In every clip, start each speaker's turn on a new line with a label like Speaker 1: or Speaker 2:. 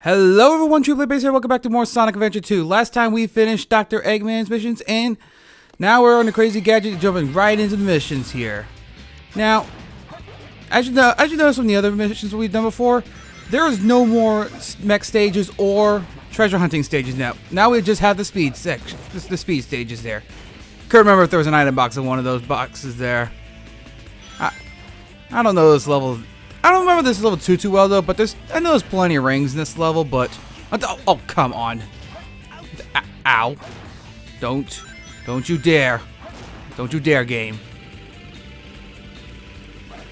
Speaker 1: Hello everyone, True Play Base here. Welcome back to more Sonic Adventure 2. Last time we finished Dr. Eggman's missions, and now we're on the crazy Gadget, jumping right into the missions here. Now, as you notice from the other missions we've done before, there is no more mech stages or treasure hunting stages now. Now we just have the speed section, the speed stages there. Couldn't remember if there was an item box in one of those boxes there. I don't know this level. I don't remember this level too well though, but I know there's plenty of rings in this level, but oh come on. Ow. Don't you dare. Don't you dare, game.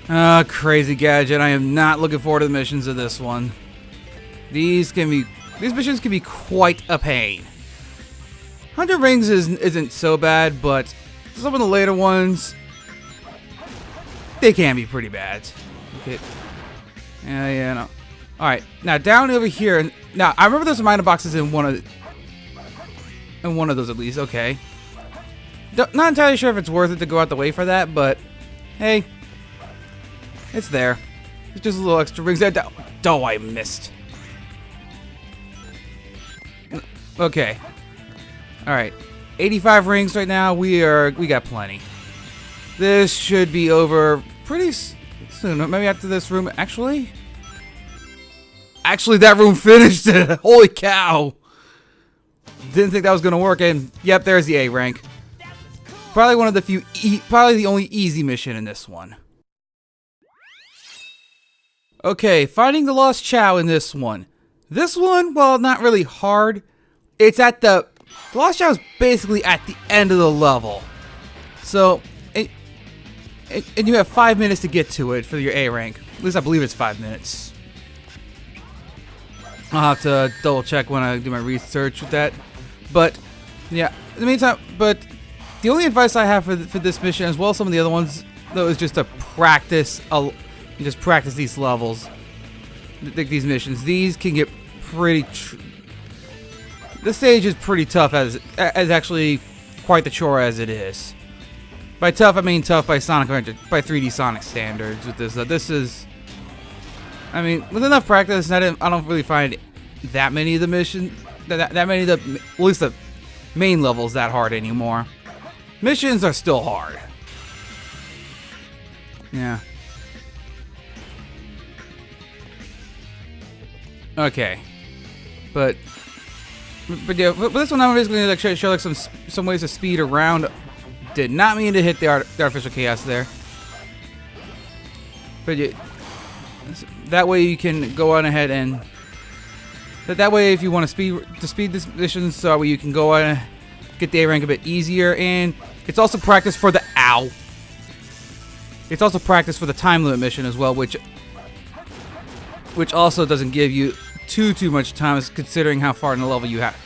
Speaker 1: Crazy Gadget. I am not looking forward to the missions of this one. These missions can be quite a pain. 100 rings isn't so bad, but some of the later ones, they can be pretty bad. Okay. Yeah, no. Alright, now down over here, and now I remember there's some item boxes in one of those at least. Okay. Not entirely sure if it's worth it to go out the way for that, but hey, it's there. It's just a little extra rings there. Oh, I missed. Okay. Alright. 85 rings right now. We got plenty. This should be over pretty soon. Maybe after this room. Actually, that room finished it. Holy cow. Didn't think that was going to work. And yep, there's the A rank. Probably one of the few, probably the only easy mission in this one. Okay, finding the lost Chow in this one. This one, well, not really hard. It's at the lost Chow is basically at the end of the level. So, and you have 5 minutes to get to it for your A rank. At least I believe it's 5 minutes. I'll have to double check when I do my research with that. But yeah, in the meantime, but the only advice I have for this mission, as well as some of the other ones, though, is just to practice. Just practice these levels, these missions. These can get pretty. This stage is pretty tough, as actually quite the chore as it is. By tough, I mean tough by Sonic Adventure, by 3D Sonic standards. With this, this is. I mean, with enough practice, I don't really find that many of the missions, that many of the, at least the main levels, that hard anymore. Missions are still hard. Yeah. Okay. But yeah, with this one I'm basically gonna like show like some ways to speed around. Did not mean to hit the artificial chaos there. But yeah, that way you can go on ahead and that way if you want to speed this mission, so you can go on and get the A rank a bit easier, and it's also practice for the It's also practice for the time limit mission as well, which also doesn't give you too much time, considering how far in the level you have.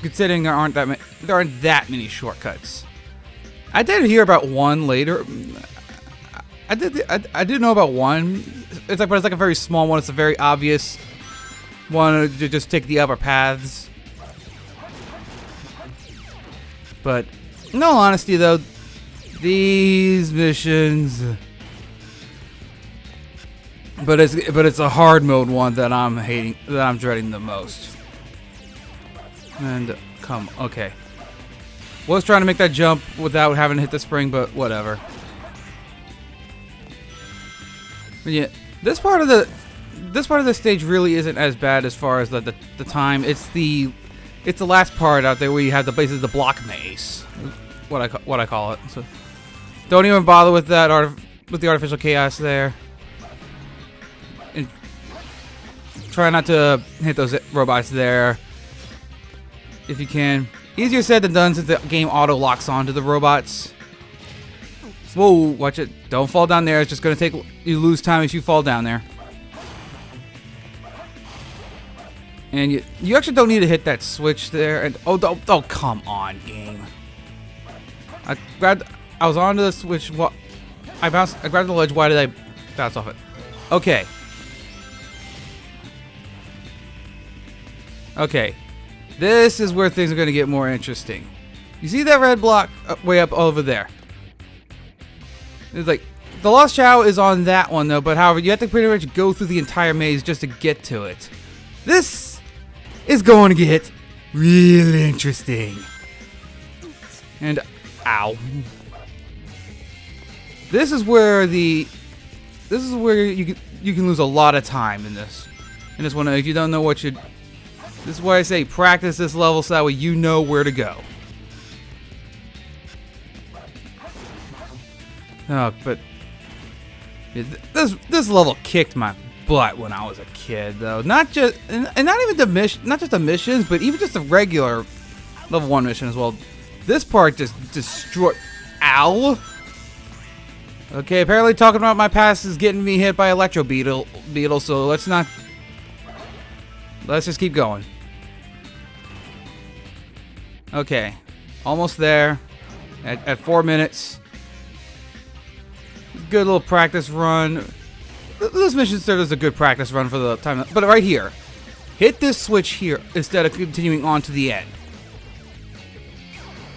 Speaker 1: Considering there aren't that many shortcuts. I did hear about one later. I did know about one. But it's like a very small one. It's a very obvious one to just take the upper paths. But in all honesty, though, these missions. But it's a hard mode one that I'm hating, that I'm dreading the most. And okay. Was trying to make that jump without having to hit the spring, but whatever. But yeah, this part of the stage really isn't as bad as far as the time. It's the last part out there where you have basically the block maze, what I call it. So don't even bother with that with the artificial chaos there. And try not to hit those robots there if you can. Easier said than done, since the game auto locks onto the robots. Whoa, watch it. Don't fall down there. It's just going to you lose time if you fall down there. And you actually don't need to hit that switch there. And oh come on, game. I was onto the switch. I grabbed the ledge. Why did I bounce off it? Okay. Okay. This is where things are going to get more interesting. You see that red block way up over there? It's like the Lost Chow is on that one though, but however, you have to pretty much go through the entire maze just to get to it. This is going to get real interesting. And ow. This is where you can lose a lot of time in this. In this one, if you don't know what you, this is why I say practice this level so that way you know where to go. Oh, but this level kicked my butt when I was a kid, though. Not just and not even not just the missions, but even just the regular level 1 mission as well. This part just destroyed. Ow. Okay, apparently talking about my past is getting me hit by Electro Beetle, so let's just keep going. Okay, almost there at 4 minutes. Good little practice run. This mission serves as a good practice run for the time, but right here, hit this switch here instead of continuing on to the end.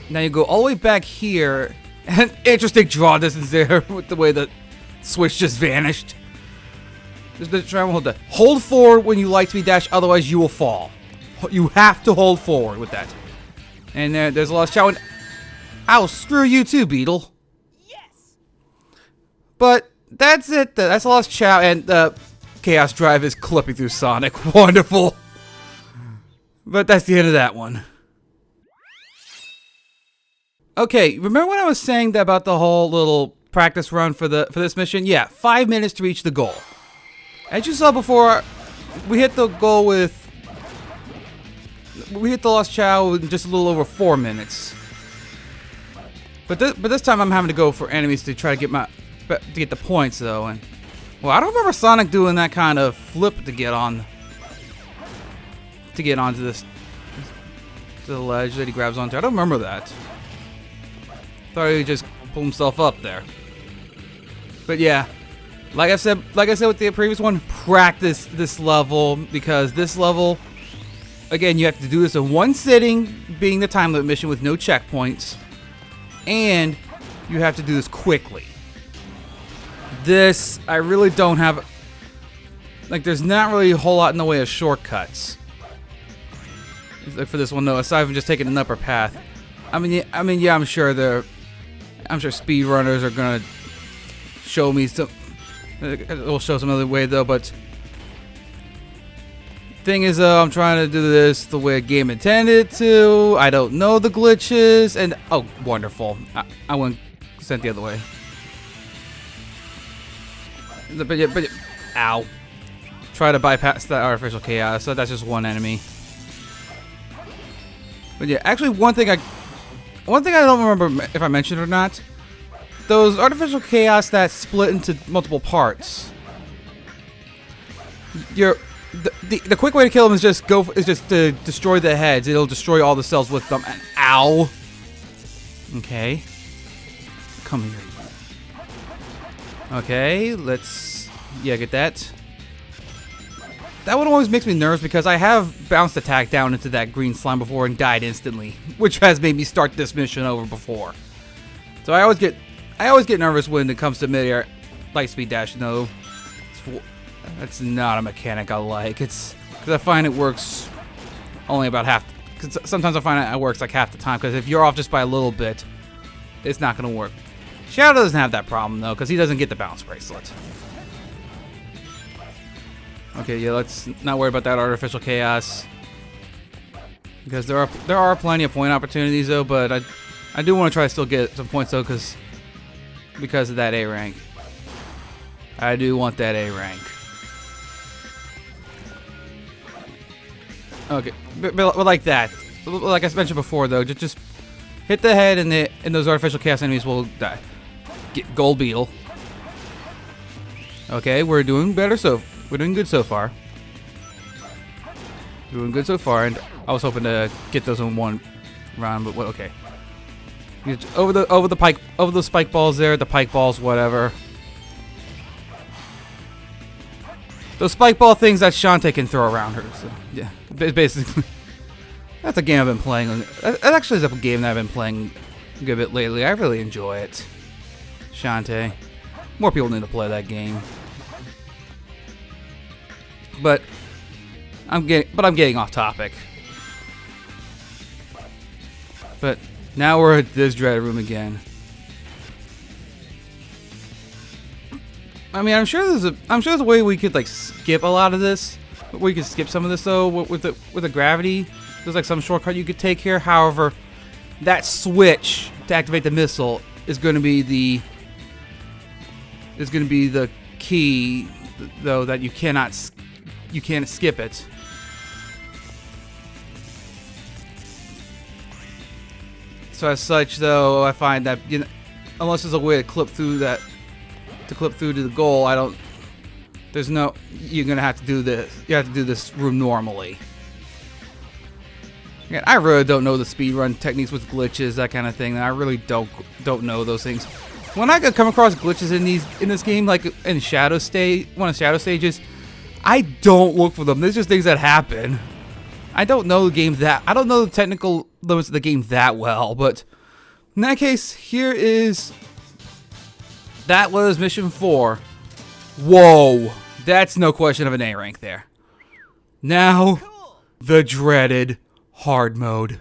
Speaker 1: Now you go all the way back here. And interesting draw distance there with the way the switch just vanished. Just try and hold forward when you like to be dashed, otherwise you will fall. You have to hold forward with that. And there's a lost challenge. I'll screw you too, Beetle. Yes. But that's it. That's a lost chow, and Chaos Drive is clipping through Sonic. Wonderful. But that's the end of that one. Okay, remember when I was saying that about the whole little practice run for this mission? Yeah, 5 minutes to reach the goal. As you saw before, we hit the goal we hit the Lost Chow in just a little over 4 minutes. But this time I'm having to go for enemies to try to get the points though. And well, I don't remember Sonic doing that kind of flip to get onto this to the ledge that he grabs onto. I don't remember that. Thought he just pulled himself up there. But yeah, like I said with the previous one, practice this level, because this level, again, you have to do this in one sitting, being the time limit mission with no checkpoints, and you have to do this quickly. This, I really don't have, like, there's not really a whole lot in the way of shortcuts. Like for this one though, aside from just taking an upper path. I mean, yeah, I'm sure speedrunners are gonna show me some. We'll show some other way though, but thing is, I'm trying to do this the way a game intended to. I don't know the glitches, and oh, wonderful! I went sent the other way. But yeah, ow! Try to bypass that artificial chaos. So that's just one enemy. But yeah, actually, one thing I don't remember if I mentioned or not. Those artificial chaos that split into multiple parts. The quick way to kill them is just to destroy the heads. It'll destroy all the cells with them. And ow. Okay. Come here. Okay, let's get that. That one always makes me nervous because I have bounced attack down into that green slime before and died instantly, which has made me start this mission over before. So I always get nervous when it comes to mid-air light-speed dash. No, that's not a mechanic I like. It's because I find it works only about half. Cause sometimes I find it works like half the time. Because if you're off just by a little bit, it's not gonna work. Shadow doesn't have that problem though, because he doesn't get the bounce bracelet. Okay, yeah, let's not worry about that artificial chaos, because there are plenty of point opportunities though. But I do want to try to still get some points though, because of that A rank. I do want that A rank. Okay, but like that, like I mentioned before though, just hit the head and those artificial chaos enemies will die. Get Gold Beetle. Okay, we're doing better we're doing good so far. Doing good so far, and I was hoping to get those in one round, but okay. Over the spike balls there, the pike balls, whatever. Those spike ball things that Shantae can throw around her. So yeah, basically, that's a game I've been playing. That actually is a game that I've been playing a good bit lately. I really enjoy it. Shantae. More people need to play that game. But I'm getting off topic. But now we're at this dread room again. I mean, I'm sure there's a way we could like skip a lot of this. We could skip some of this though with the gravity. There's like some shortcut you could take here. However, that switch to activate the missile is going to be the key, though, that you can't skip it. So as such, though, I find that unless there's a way to clip through that, to the goal, you're gonna have to do this. You have to do this room normally. Again, I really don't know the speedrun techniques with glitches, that kind of thing. I really don't know those things. When I come across glitches in this game, like in one of Shadow stages, I don't look for them. There's just things that happen. I don't know I don't know the technical limits of the game that well, but in that case, that was mission 4. Whoa, that's no question of an A rank there. Now, the dreaded hard mode.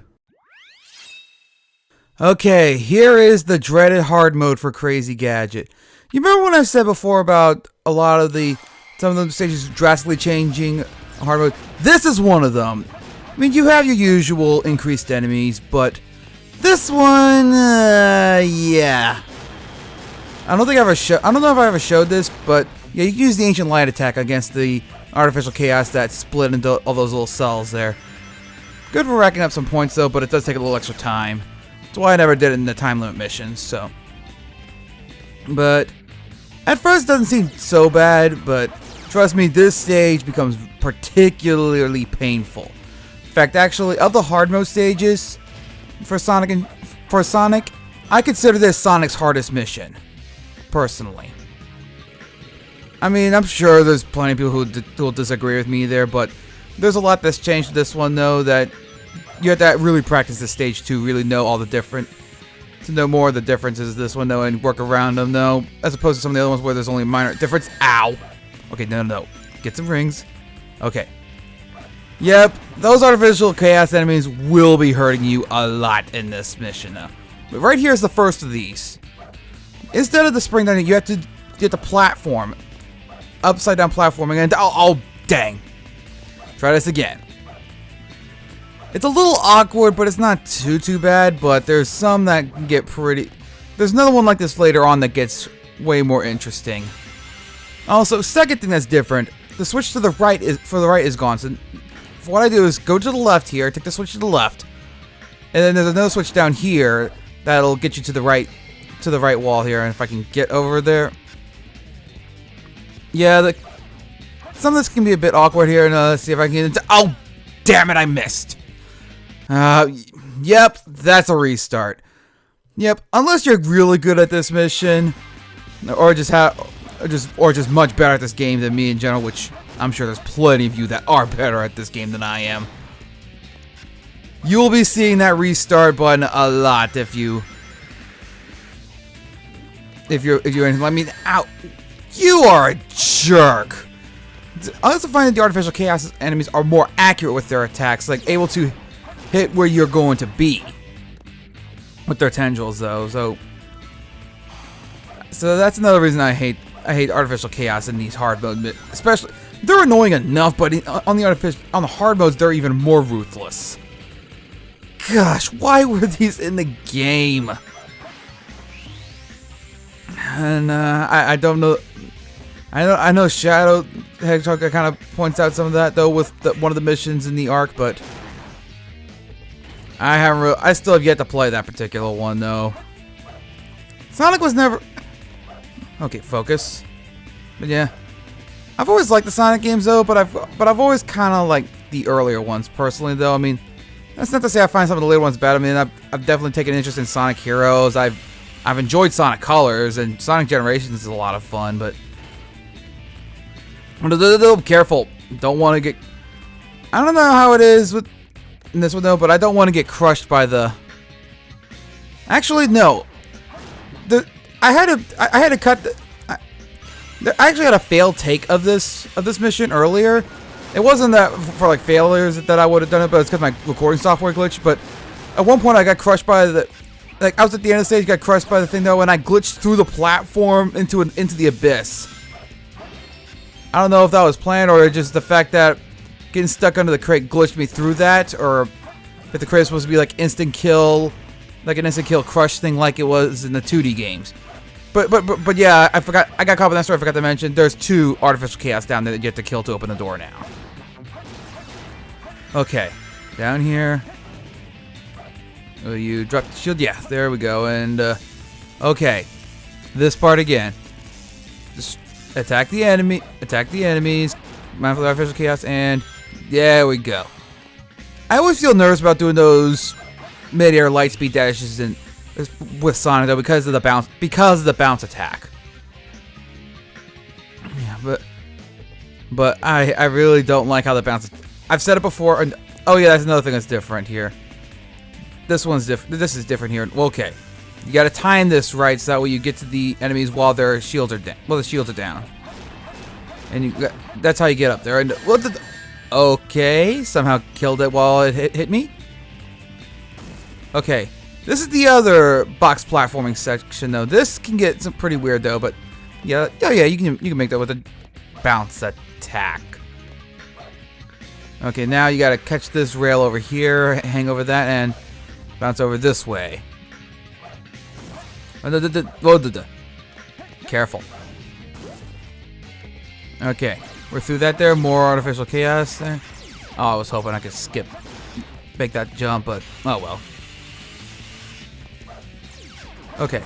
Speaker 1: Okay, here is the dreaded hard mode for Crazy Gadget. You remember when I said before about some of the stages drastically changing hard mode? This is one of them. I mean, you have your usual increased enemies, but this one, yeah. I don't know if I ever showed this, but yeah, you can use the Ancient Light attack against the artificial chaos that split into all those little cells there. Good for racking up some points though, but it does take a little extra time. That's why I never did it in the time limit missions, so. But at first it doesn't seem so bad, but trust me, this stage becomes particularly painful. In fact, actually, of the hard mode stages for Sonic, I consider this Sonic's hardest mission, personally. I mean, I'm sure there's plenty of people who will disagree with me there, but there's a lot that's changed with this one, though, that you have to really practice this stage to really know to know more of the differences of this one, though, and work around them, though, as opposed to some of the other ones where there's only a minor difference. Ow! Okay, no. Get some rings. Okay. Yep, those artificial chaos enemies will be hurting you a lot in this mission, though. But right here is the first of these. Instead of the spring down, you have to get the platform. Upside down platforming, and oh, dang. Try this again. It's a little awkward, but it's not too bad, but there's some that get pretty... There's another one like this later on that gets way more interesting. Also, second thing that's different, the switch to the right is gone. So what I do is go to the left here, take the switch to the left, and then there's another switch down here that'll get you to the right wall here. And if I can get over there, yeah, some of this can be a bit awkward here. And let's see if I can get into. Oh, damn it! I missed. Yep, that's a restart. Yep, unless you're really good at this mission, or just much better at this game than me in general, which I'm sure there's plenty of you that are better at this game than I am. You'll be seeing that restart button a lot if you're anything. I mean, ow, you are a jerk. I also find that the artificial chaos enemies are more accurate with their attacks, like able to hit where you're going to be with their tendrils, though. So that's another reason I hate artificial chaos in these hard modes. Especially, they're annoying enough, but on the hard modes, they're even more ruthless. Gosh, why were these in the game? And I don't know. I know Shadow Hedgehog kind of points out some of that though with one of the missions in the arc, but I still have yet to play that particular one though. Sonic was never. Okay, focus. But yeah, I've always liked the Sonic games though, but I've always kind of liked the earlier ones personally though. I mean, that's not to say I find some of the later ones bad. I mean, I've definitely taken interest in Sonic Heroes. I've enjoyed Sonic Colors, and Sonic Generations is a lot of fun, but I'm a little careful. Don't want to get. I don't know how it is in this one though, but I don't want to get crushed by the. Actually, no. I had to cut. I actually had a failed take of this mission earlier. It wasn't that for like failures that I would have done it, but it's because my recording software glitched. But At one point, I got crushed by the... Like, I was at the end of the stage, got crushed by the thing, though, and I glitched through the platform into the abyss. I don't know if that was planned, or just the fact that getting stuck under the crate glitched me through that, or if the crate was supposed to be like instant kill, like an instant kill crush thing like it was in the 2D games. But yeah, I forgot. I got caught in that story. I forgot to mention. There's 2 artificial chaos down there that you have to kill to open the door now. Okay, down here. Will you drop the shield? Yeah, there we go. And okay, this part again. Just attack the enemy. Attack the enemies. Mindful of artificial chaos, and there we go. I always feel nervous about doing those mid-air light speed dashes and with Sonic though because of the bounce attack. Yeah, but I really don't like how the bounce. I've said it before, and oh yeah, that's another thing that's different here. This one's different. This is different here. Well, okay, you got to time this right so that way you get to the enemies while their shields are down. Well, the shields are down, and that's how you get up there. And what the? Okay, somehow killed it while it hit me. Okay, this is the other box platforming section though. This can get some pretty weird though, but yeah, you can make that with a bounce attack. Okay, now you gotta catch this rail over here, hang over that, and bounce over this way. Careful. Okay, we're through that there. More artificial chaos there. Oh, I was hoping I could make that jump, but oh well. Okay.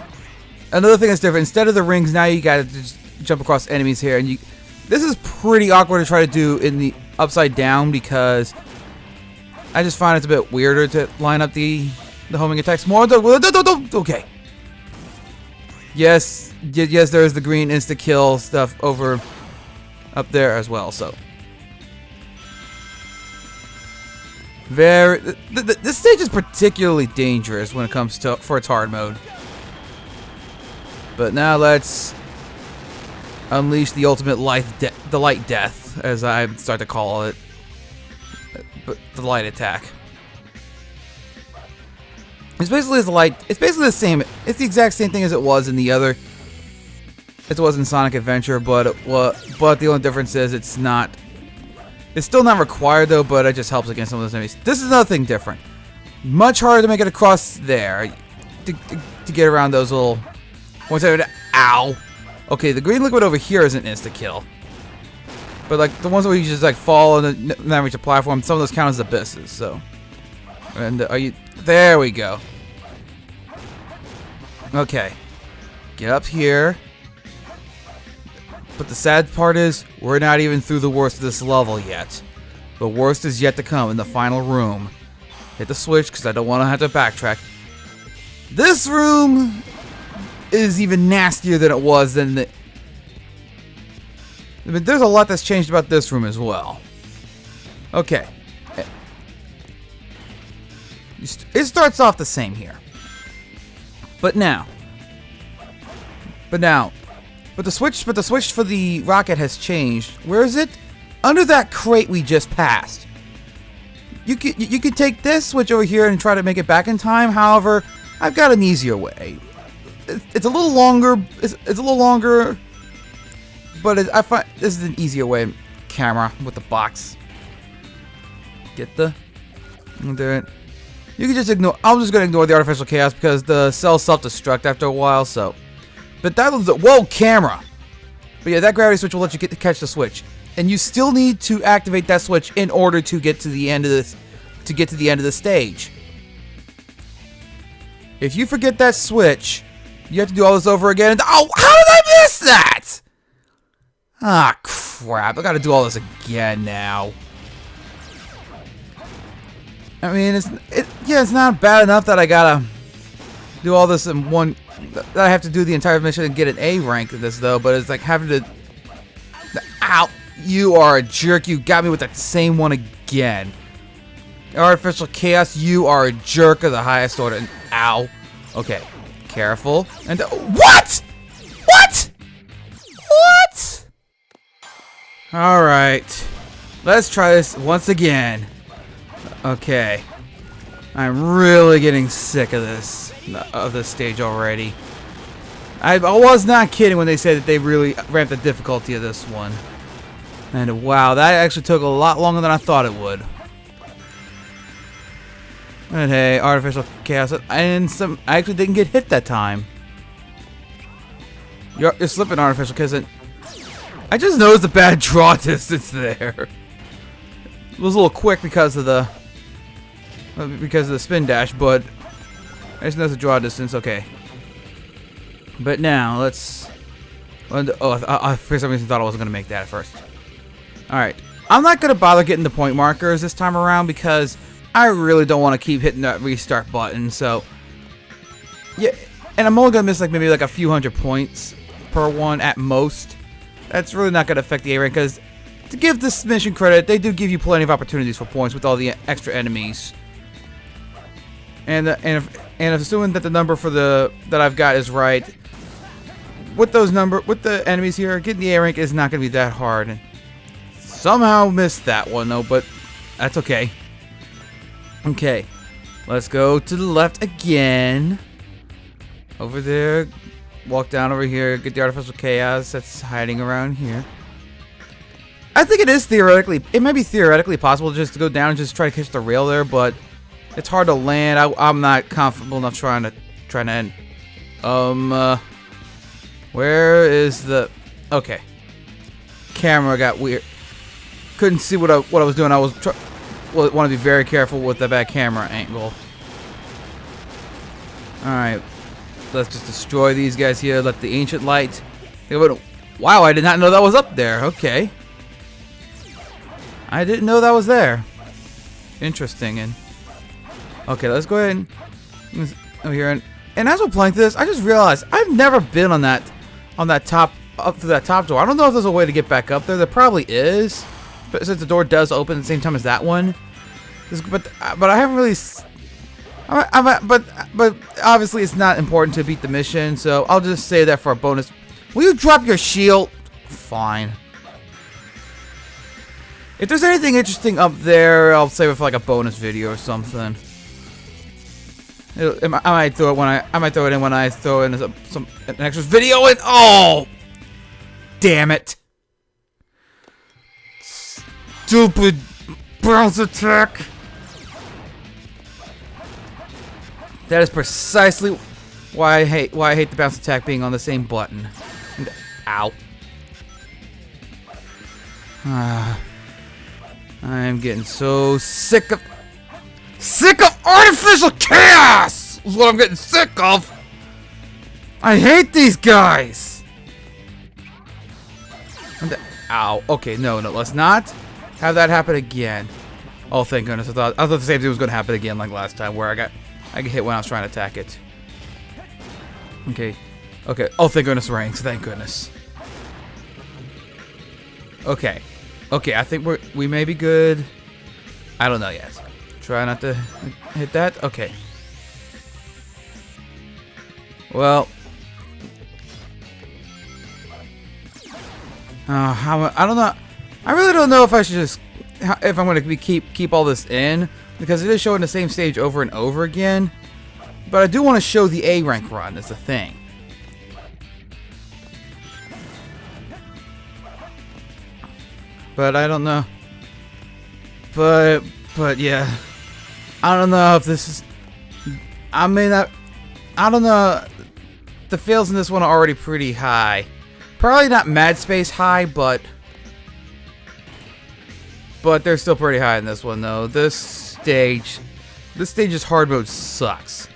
Speaker 1: Another thing that's different. Instead of the rings, now you gotta just jump across enemies here, and this is pretty awkward to try to do in the upside down because I just find it's a bit weirder to line up the homing attacks more. Okay. Yes, there is the green insta kill stuff over up there as well. So this stage is particularly dangerous when it comes to for its hard mode. But now let's unleash the ultimate light death, as I start to call it. But the light attack. It's basically the same. It's the exact same thing as it was in the other. It was in Sonic Adventure, but the only difference is it's still not required though, but it just helps against some of those enemies. This is another thing different. Much harder to make it across there to get around those little. Ow. Okay, the green liquid over here is an insta kill. But like the ones where you just like fall and not reach a platform, some of those count as abysses. So, and are you? There we go. Okay, get up here. But the sad part is we're not even through the worst of this level yet. The worst is yet to come in the final room. Hit the switch because I don't want to have to backtrack. This room is even nastier than it was than the. I mean, there's a lot that's changed about this room as well. Okay. It starts off the same here. But the switch for the rocket has changed. Where is it? Under that crate we just passed. You could take this switch over here and try to make it back in time. However, I've got an easier way. It's a little longer. It's a little longer, but I find this is an easier way. Camera with the box. Get the. Do it. You can just ignore. I'm just gonna ignore the artificial chaos because the cells self-destruct after a while. So, but that was the whoa camera. But yeah, that gravity switch will let you catch the switch, and you still need to activate that switch in order to get to the end of this. To get to the end of the stage. If you forget that switch, you have to do all this over again. And, oh, how did I miss that? Ah, crap. I gotta do all this again now. I mean, it's not bad enough that I gotta do all this in one. That I have to do the entire mission and get an A rank in this, though. But it's like having to. Ow. You are a jerk. You got me with that same one again. Artificial chaos. You are a jerk of the highest order. And, ow. Okay. Careful. And what? What? What? All right. Let's try this once again. Okay. I'm really getting sick of this stage already. I was not kidding when they said that they really ramped the difficulty of this one. And wow, that actually took a lot longer than I thought it would. And hey, artificial chaos, and I actually didn't get hit that time. You're slipping, artificial chaos. I just noticed the bad draw distance there. It was a little quick because of the spin dash, but I just noticed the draw distance. Okay. But now let's. Oh, I for some reason thought I wasn't gonna make that at first. All right, I'm not gonna bother getting the point markers this time around because I really don't want to keep hitting that restart button. So yeah, and I'm only gonna miss maybe a few hundred points per one at most. That's really not gonna affect the A rank because, to give this mission credit, they do give you plenty of opportunities for points with all the extra enemies. And if assuming that the number for that I've got is right, with the enemies here, getting the A rank is not gonna be that hard. And somehow missed that one though, but that's okay. Okay, let's go to the left again. Over there, walk down over here, get the artificial chaos that's hiding around here. I think it may be theoretically possible just to go down and just try to catch the rail there, but it's hard to land. I'm not comfortable enough trying to end. Where is the? Okay. Camera got weird. Couldn't see what I was doing. I want to be very careful with the bad camera angle. All right, let's just destroy these guys here. Let the ancient light. Wow, I did not know that was up there. Okay. I didn't know that was there. Interesting. And okay, let's go ahead and over here. And as we're playing this, I just realized I've never been on that top up to that top door. I don't know if there's a way to get back up there. There probably is, but since the door does open at the same time as that one, but I haven't really. But obviously it's not important to beat the mission, so I'll just say that for a bonus. Will you drop your shield? Fine. If there's anything interesting up there, I'll save it for a bonus video or something. I might throw it in when I throw in an extra video. And oh, damn it! Stupid bounce attack. That is precisely why I hate the bounce attack being on the same button. And, ow. I'm getting so sick of artificial chaos! Is what I'm getting sick of! I hate these guys! And, ow. Okay, no, let's not have that happen again. Oh, thank goodness. I thought the same thing was going to happen again like last time where I get hit when I was trying to attack it. Okay. Oh, thank goodness, rings. Thank goodness. Okay. I think we may be good. I don't know yet. Try not to hit that. Okay. Well. I don't know. I really don't know if I should if I'm going to keep all this in, because it is showing the same stage over and over again. But I do want to show the A rank run as a thing. But I don't know. But yeah. I don't know if this is... I don't know. The fails in this one are already pretty high. Probably not mad space high, but they're still pretty high in this one though. This stage's hard mode sucks.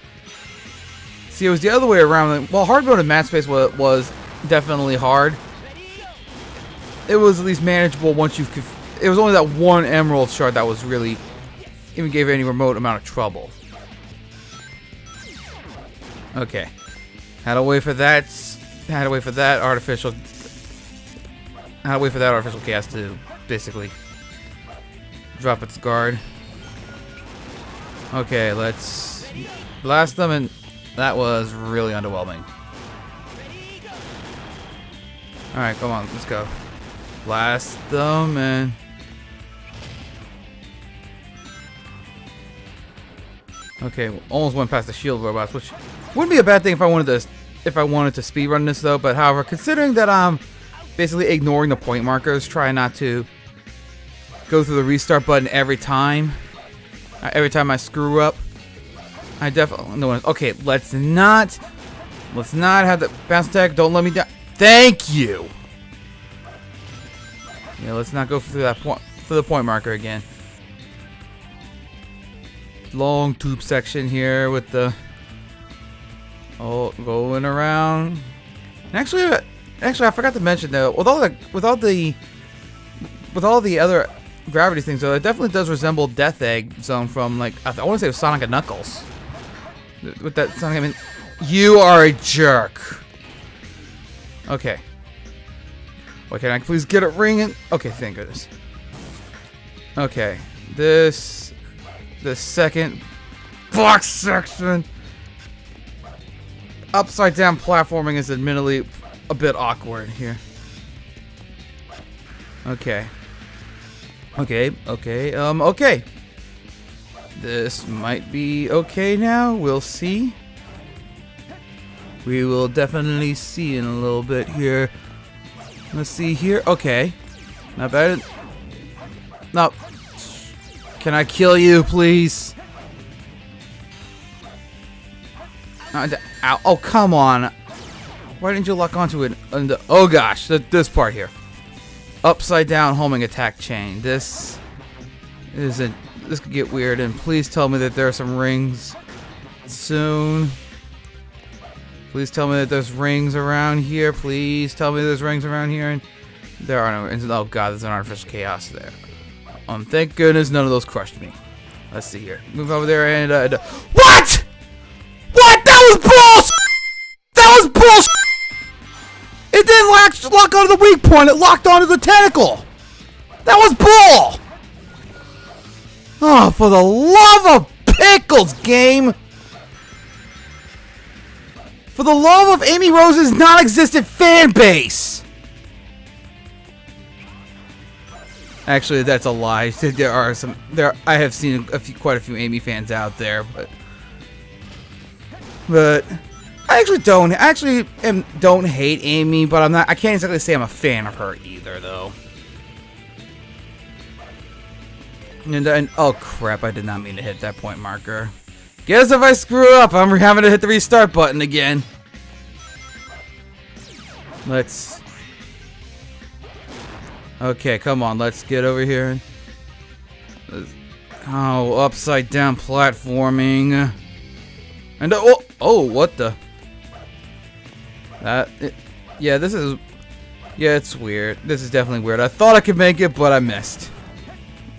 Speaker 1: See, it was the other way around. Well, hard mode in mad space was definitely hard. It was at least manageable once you could. It was only that one emerald shard that was really even gave any remote amount of trouble. Okay, had to wait for that. Had to wait for that artificial chaos to basically drop its guard. Okay, let's blast them, and that was really underwhelming. Alright, come on, let's go. Blast them, and Okay, almost went past the shield robots, which wouldn't be a bad thing if I wanted to speedrun this though. But however, considering that I'm basically ignoring the point markers, trying not to go through the restart button every time I screw up, I definitely no one. Okay, let's not have the bounce attack. Don't let me down. Thank you. Yeah, let's not go through the point marker again. Long tube section here with the going around. And actually, I forgot to mention though, with all the other gravity things though, it definitely does resemble Death Egg Zone from like I want to say it was Sonic and Knuckles. With that Sonic, I mean, you are a jerk. Okay. Why can't I please get it ringing? Okay, thank goodness. Okay, the second box section. Upside down platforming is admittedly a bit awkward here. Okay. Okay. This might be okay now. We'll see. We will definitely see in a little bit here. Let's see here. Okay. Not bad. No. Can I kill you, please? Ow. Oh, come on. Why didn't you lock onto it? Oh, gosh. This part here. Upside down homing attack chain. This could get weird. And please tell me that there are some rings soon. Please tell me that there's rings around here. Please tell me there's rings around here. And there are no rings. Oh, God. There's an artificial chaos there. Thank goodness none of those crushed me. Let's see here. Move over there and what? What? That was bullshit! That was bullshit! It didn't lock onto the weak point. It locked onto the tentacle. That was bull! Oh, for the love of pickles, game! For the love of Amy Rose's non-existent fan base! Actually, that's a lie. There are some. I have seen quite a few Amy fans out there, but I actually don't hate Amy, but I'm not. I can't exactly say I'm a fan of her either, though. And oh crap! I did not mean to hit that point marker. Guess if I screw up, I'm having to hit the restart button again. Let's. Okay, come on, let's get over here. Oh, upside down platforming. And what the? Yeah, it's weird. This is definitely weird. I thought I could make it, but I missed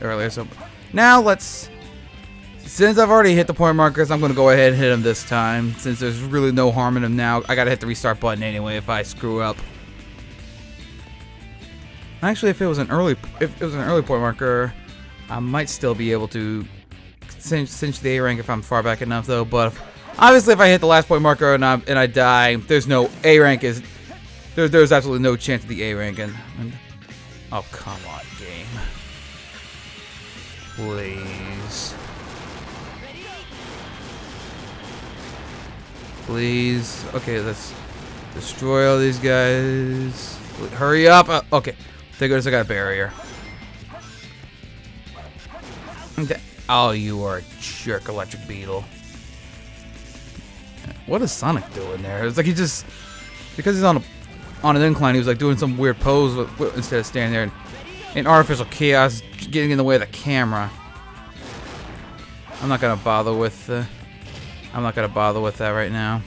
Speaker 1: earlier. So now since I've already hit the point markers, I'm gonna go ahead and hit them this time. Since there's really no harm in them now, I gotta hit the restart button anyway if I screw up. Actually, if it was an early point marker, I might still be able to cinch the A rank if I'm far back enough, though. But obviously, if I hit the last point marker and I die, there's no A rank there's absolutely no chance of the A rank. And oh come on, game, please. Okay, let's destroy all these guys. Hurry up. Okay. Thank goodness I got a barrier. Oh, you are a jerk, Electric Beetle. What is Sonic doing there? It's like he just, because he's on an incline, he was like doing some weird pose instead of standing there in artificial chaos, getting in the way of the camera. I'm not gonna bother with that right now.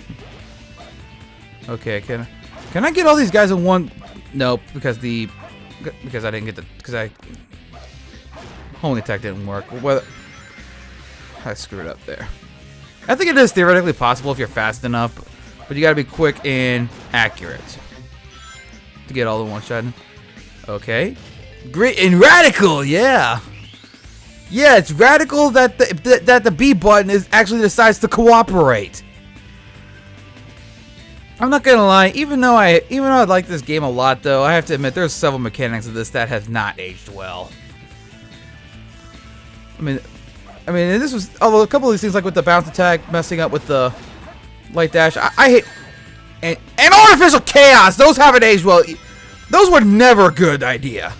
Speaker 1: Okay, can I get all these guys in one? Nope, because I didn't get homing attack didn't work. Well, I screwed up there. I think it is theoretically possible if you're fast enough, but you gotta be quick and accurate to get all the one shot. Okay, great and radical, yeah. Yeah, it's radical that the B button actually decides to cooperate. I'm not gonna lie, even though I like this game a lot, though, I have to admit there's several mechanics of this that has not aged well. I mean, I mean, and this was, although a couple of these things, like with the bounce attack, messing up with the light dash, I hate, and artificial chaos, those haven't aged well. Those were never a good idea.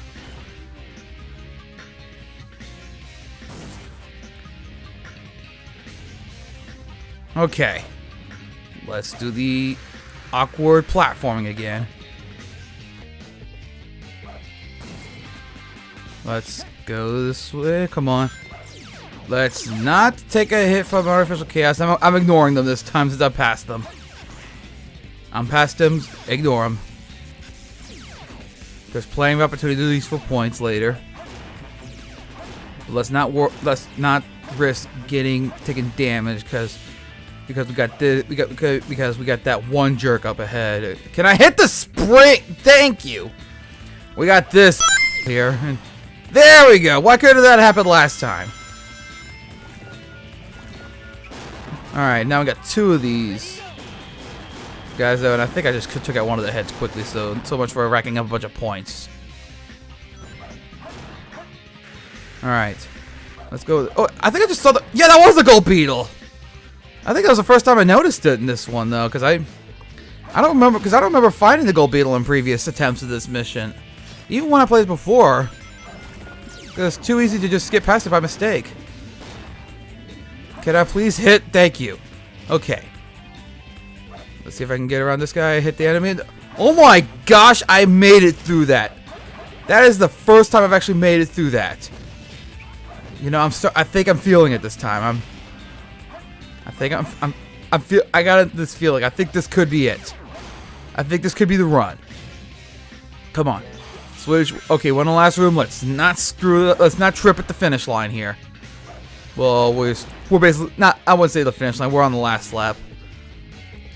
Speaker 1: Okay. Let's do the awkward platforming again. Let's go this way. Come on. Let's not take a hit from artificial chaos. I'm ignoring them this time since I passed them. I'm past them. Ignore them. There's plenty of opportunity to do these for points later. But let's not risk taking damage because we got this, because we got that one jerk up ahead. Can I hit the spring? Thank you. We got this here. And there we go. Why couldn't that happen last time? Alright, now we got two of these guys though, and I think I just took out one of the heads quickly, so much for racking up a bunch of points. Alright. Let's go. Oh, I think I just saw the... Yeah, that was the gold beetle! I think that was the first time I noticed it in this one though, because I don't remember finding the gold beetle in previous attempts of this mission. Even when I played before. It's too easy to just skip past it by mistake. Can I please hit? Thank you. Okay. Let's see if I can get around this guy, hit the enemy. Oh my gosh, I made it through that. That is the first time I've actually made it through that. You know, I think I'm feeling it this time. I got this feeling. I think this could be it. I think this could be the run. Come on. Switch. Okay, we're in the last room. Let's not let's not trip at the finish line here. Well, we're basically not. I wouldn't say the finish line. We're on the last lap.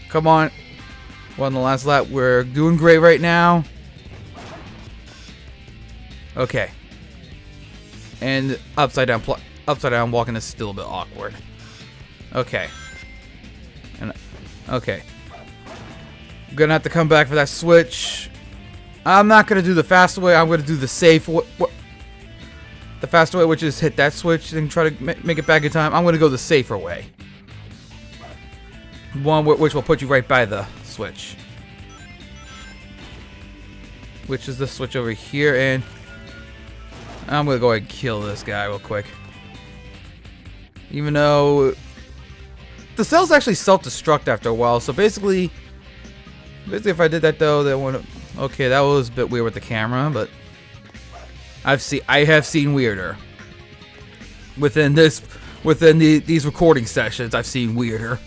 Speaker 1: Come on. We're on the last lap. We're doing great right now. Okay. And upside down walking is still a bit awkward. Okay. And okay. I'm gonna have to come back for that switch. I'm not gonna do the fast way. I'm gonna do the safe way. The faster way, which is hit that switch and try to make it back in time. I'm gonna go the safer way. One which will put you right by the switch. Which is the switch over here, and I'm gonna go ahead and kill this guy real quick. Even though the cells actually self-destruct after a while, so basically if I did that though, that would. Okay, that was a bit weird with the camera, but I have seen weirder. Within these recording sessions, I've seen weirder.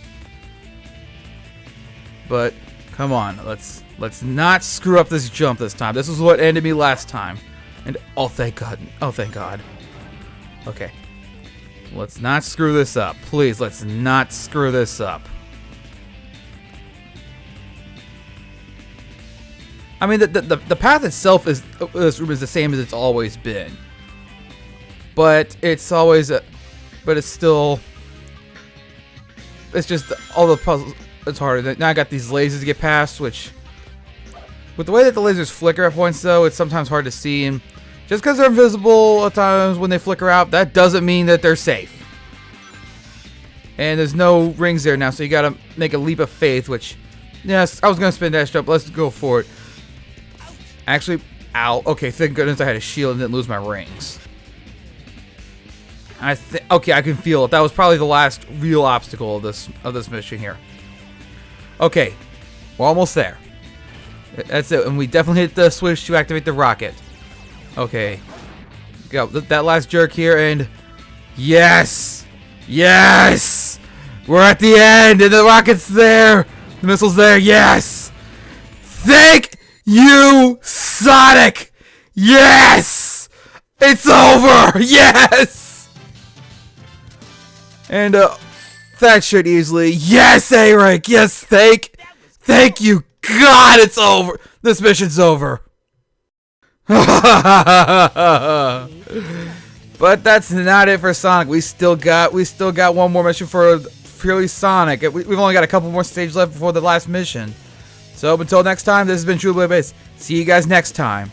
Speaker 1: But come on, let's not screw up this jump this time. This is what ended me last time. And oh thank God. Oh thank God. Okay. Let's not screw this up. Please, let's not screw this up. I mean, the path itself is the same as it's always been, but it's always but it's still, it's just all the puzzles. It's harder. Now I got these lasers to get past, which, with the way that the lasers flicker at points, though, it's sometimes hard to see. And just because they're invisible at times when they flicker out, that doesn't mean that they're safe. And there's no rings there now, so you gotta make a leap of faith. Which, yes, I was gonna spin dash jump. Let's go for it. Actually, ow. Okay, thank goodness I had a shield and didn't lose my rings. Okay, I can feel it. That was probably the last real obstacle of this mission here. Okay, we're almost there. That's it, and we definitely hit the switch to activate the rocket. Okay, go that last jerk here, and yes, yes, we're at the end, and the rocket's there, the missile's there. Yes, thank you, Sonic! Yes! It's over! Yes! And, that should easily... Yes, Eric! Yes, thank you! God, it's over! This mission's over. But that's not it for Sonic. We still got one more mission for purely Sonic. We've only got a couple more stages left before the last mission. So, until next time, this has been True Blade Base. See you guys next time.